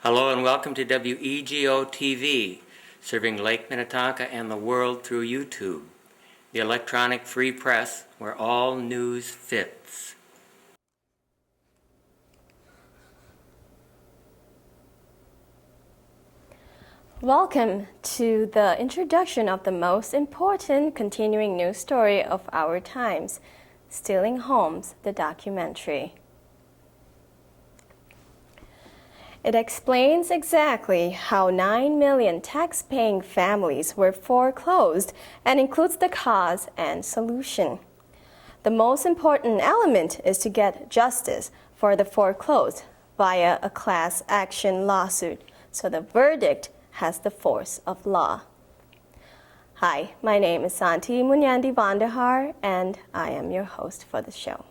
Hello and welcome to WEGO-TV, serving Lake Minnetonka and the world through YouTube, the electronic free press where all news fits. Welcome to the introduction of the most important continuing news story of our times, Stealing Homes, the documentary. It explains exactly how 9 million tax-paying families were foreclosed and includes the cause and solution. The most important element is to get justice for the foreclosed via a class action lawsuit, so the verdict has the force of law. Hi, my name is Santi Munyandi Vandahar, and I am your host for the show.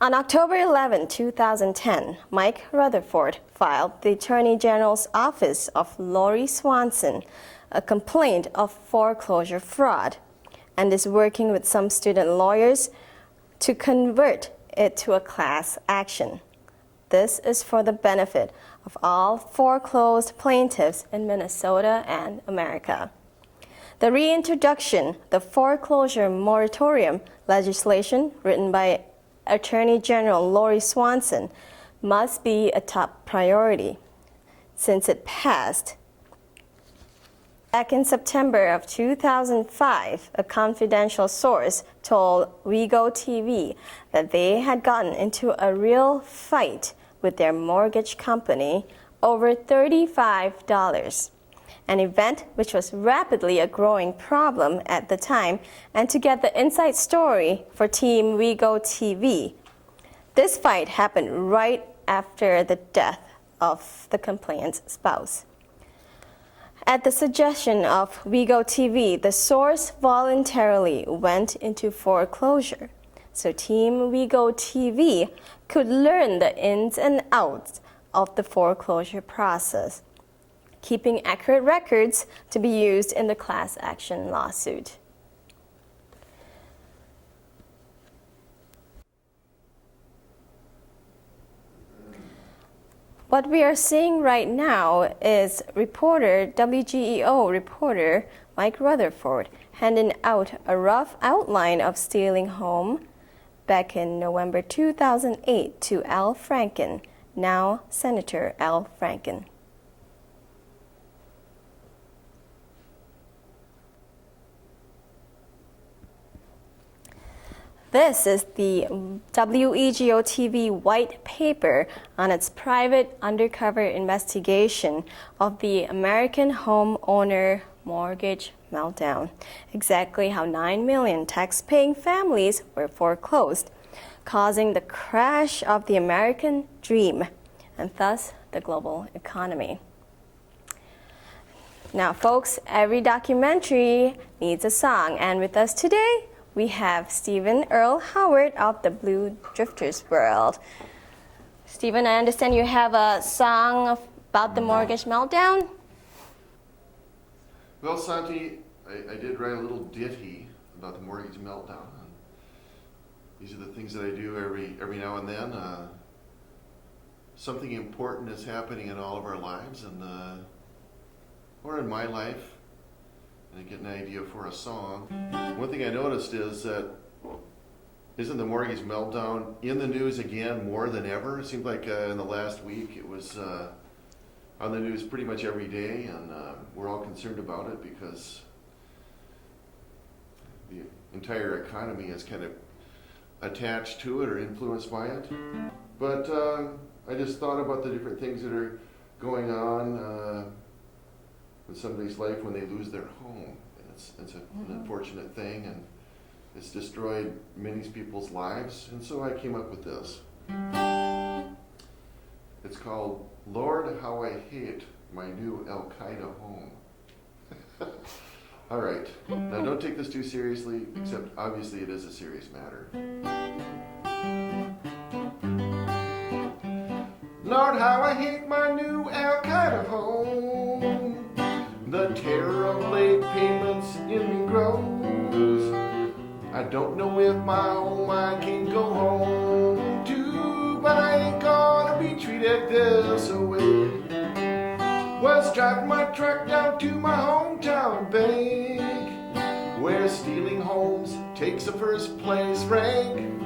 On October 11, 2010, Mike Rutherford filed the Attorney General's Office of Lori Swanson a complaint of foreclosure fraud and is working with some student lawyers to convert it to a class action. This is for the benefit of all foreclosed plaintiffs in Minnesota and America. The reintroduction, the foreclosure moratorium legislation written by Attorney General Lori Swanson must be a top priority since it passed. Back in September of 2005, a confidential source told WEGO-TV that they had gotten into a real fight with their mortgage company over $35, an event which was rapidly a growing problem at the time, and to get the inside story for Team WEGO-TV. This fight happened right after the death of the complainant's spouse. At the suggestion of WEGO-TV, the source voluntarily went into foreclosure, so Team WEGO-TV could learn the ins and outs of the foreclosure process, keeping accurate records to be used in the class action lawsuit. What we are seeing right now is WGEO reporter Mike Rutherford handing out a rough outline of Stealing Home back in November 2008 to Al Franken, now Senator Al Franken. This is the WEGO-TV white paper on its private undercover investigation of the American homeowner mortgage meltdown, exactly how 9 million tax-paying families were foreclosed, causing the crash of the American dream and thus the global economy. Now, folks, every documentary needs a song, and with us today, we have Stephen Earl Howard of the Blue Drifters World. Stephen, I understand you have a song about the mortgage meltdown? Well, Santi, I did write a little ditty about the mortgage meltdown. These are the things that I do every now and then. Something important is happening in all of our lives, or in my life, and I get an idea for a song. One thing I noticed is that isn't the mortgage meltdown in the news again more than ever? It seemed like in the last week it was on the news pretty much every day, and we're all concerned about it because the entire economy is kind of attached to it or influenced by it. But I just thought about the different things that are going on in somebody's life when they lose their home. It's an unfortunate thing, and it's destroyed many people's lives, and so I came up with this. It's called Lord, How I Hate My New Al-Qaeda Home. All right, now don't take this too seriously, except obviously it is a serious matter. Lord, how I hate my new Al-Qaeda home. The terror of late payments in grows. I don't know if my home I can go home to. a first place rank.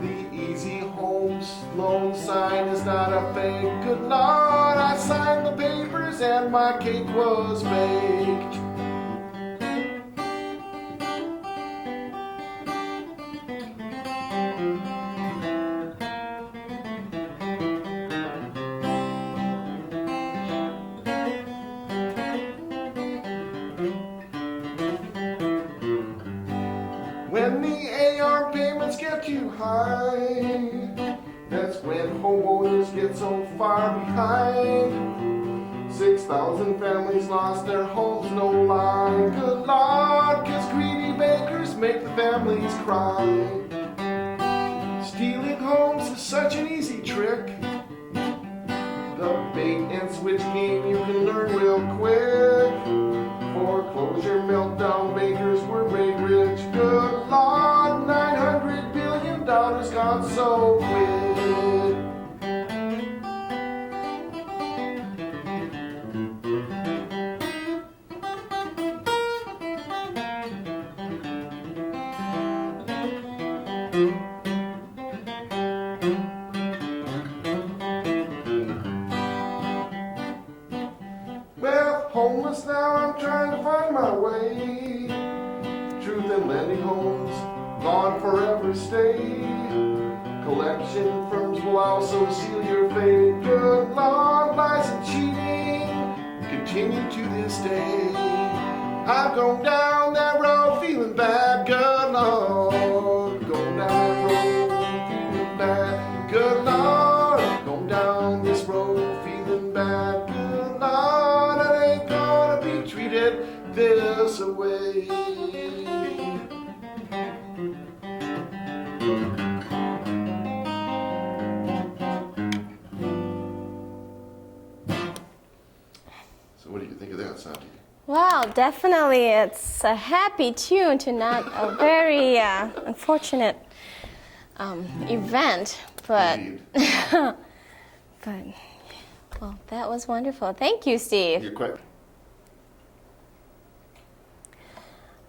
The easy homes loan sign is not a fake. Good Lord, I signed the papers and my cake was baked. When the AR payments get too high, that's when homeowners get so far behind. 6,000 families lost their homes, no lie. Good Lord, 'cause greedy bankers make the families cry. Stealing homes is such an easy trick. The bait and switch game you can learn real quick. Foreclosure meltdown, bankers were made rich. Good Lord, $900 billion gone so quick. Well, homeless now, I'm trying to find my way. Truth in lending homes, gone forever stay. Collection firms will also seal your fate. Good Lord, lies and cheating continue to this day. I've gone down that road feeling bad. Good Lord, going down that road feeling bad. Good Lord, I'm going down this road feeling bad. Good Lord, I ain't gonna be treated this way. So what do you think of that, Santi? Well, definitely it's a happy tune to not a very unfortunate event, but Indeed. but well, that was wonderful. Thank you, Steve. You're quite...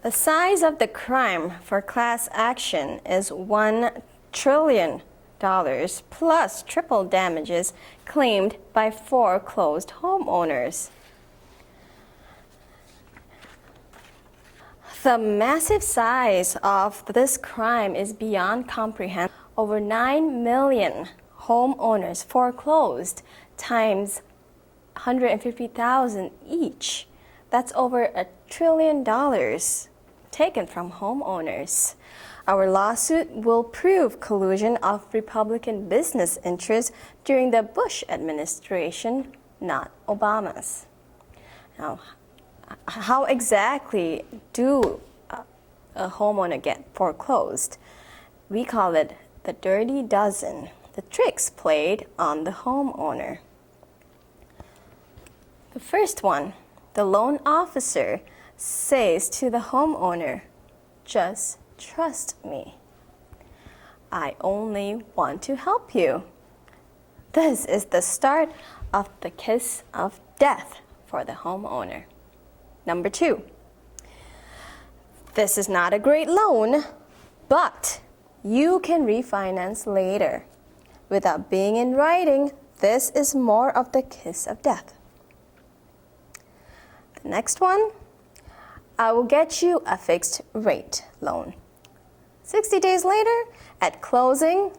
The size of the crime for class action is $1 trillion plus triple damages claimed by foreclosed homeowners. The massive size of this crime is beyond comprehension. Over 9 million homeowners foreclosed times 150,000 each. That's over $1 trillion taken from homeowners. Our lawsuit will prove collusion of Republican business interests during the Bush administration, not Obama's. Now, how exactly do a homeowner get foreclosed? We call it the dirty dozen, the tricks played on the homeowner. The first one, the loan officer says to the homeowner, "Just trust me. I only want to help you." This is the start of the kiss of death for the homeowner. Number 2, this is not a great loan, but you can refinance later. Without being in writing, this is more of the kiss of death. The next one, I will get you a fixed rate loan. 60 days later, at closing,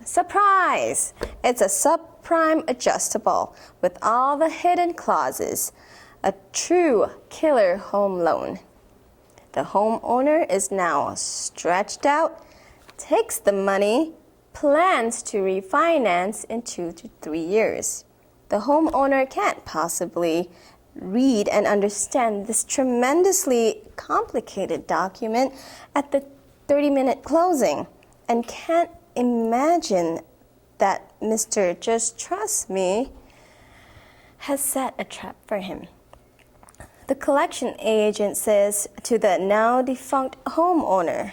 surprise! It's a subprime adjustable with all the hidden clauses. A true killer home loan. The homeowner is now stretched out, takes the money, plans to refinance in 2 to 3 years. The homeowner can't possibly read and understand this tremendously complicated document at the 30-minute closing and can't imagine that Mr. Just Trust Me has set a trap for him. The collection agent says to the now defunct homeowner,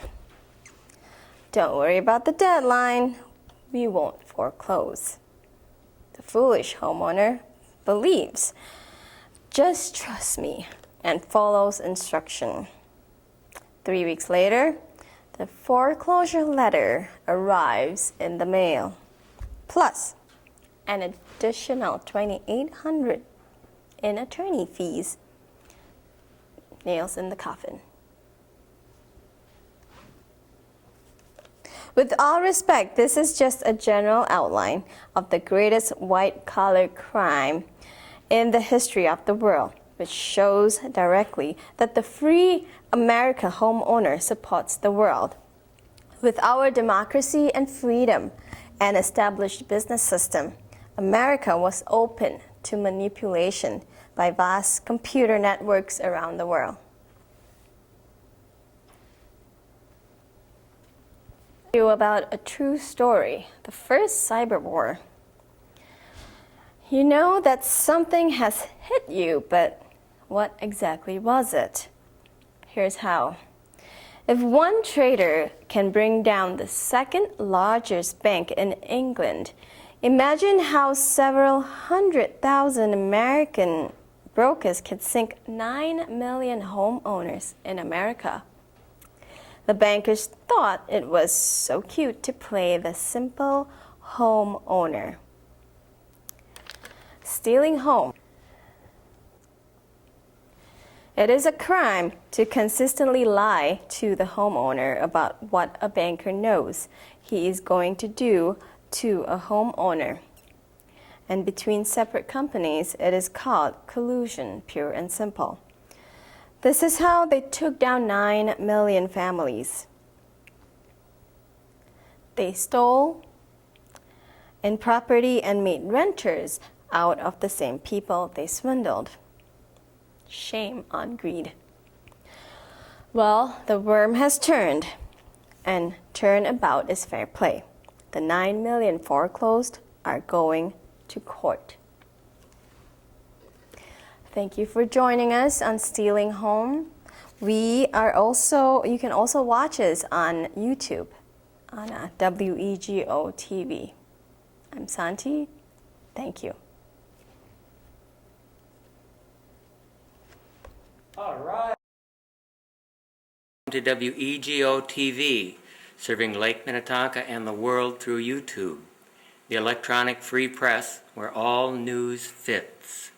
"Don't worry about the deadline, we won't foreclose." The foolish homeowner believes, "Just trust me," and follows instruction. 3 weeks later, The foreclosure letter arrives in the mail, plus an additional $2,800 in attorney fees. Nails in the coffin. With all respect, this is just a general outline of the greatest white-collar crime in the history of the world, which shows directly that the free American homeowner supports the world. With our democracy and freedom and established business system, America was open to manipulation by vast computer networks around the world. About a true story, the first cyber war. You know that something has hit you, but what exactly was it? Here's how. If one trader can bring down the second largest bank in England, imagine how several 100,000 American brokers could sink 9 million homeowners in America. The bankers thought it was so cute to play the simple homeowner. Stealing home. It is a crime to consistently lie to the homeowner about what a banker knows he is going to do to a homeowner. And between separate companies, it is called collusion, pure and simple. This is how they took down 9 million families. They stole in property and made renters out of the same people they swindled. Shame on greed. Well, the worm has turned, and turnabout is fair play. The 9 million foreclosed are going to court. Thank you for joining us on Stealing Home. You can also watch us on YouTube on WEGO-TV. I'm Santi. Thank you. All right. Welcome to WEGO-TV, serving Lake Minnetonka and the world through YouTube, the electronic free press where all news fits.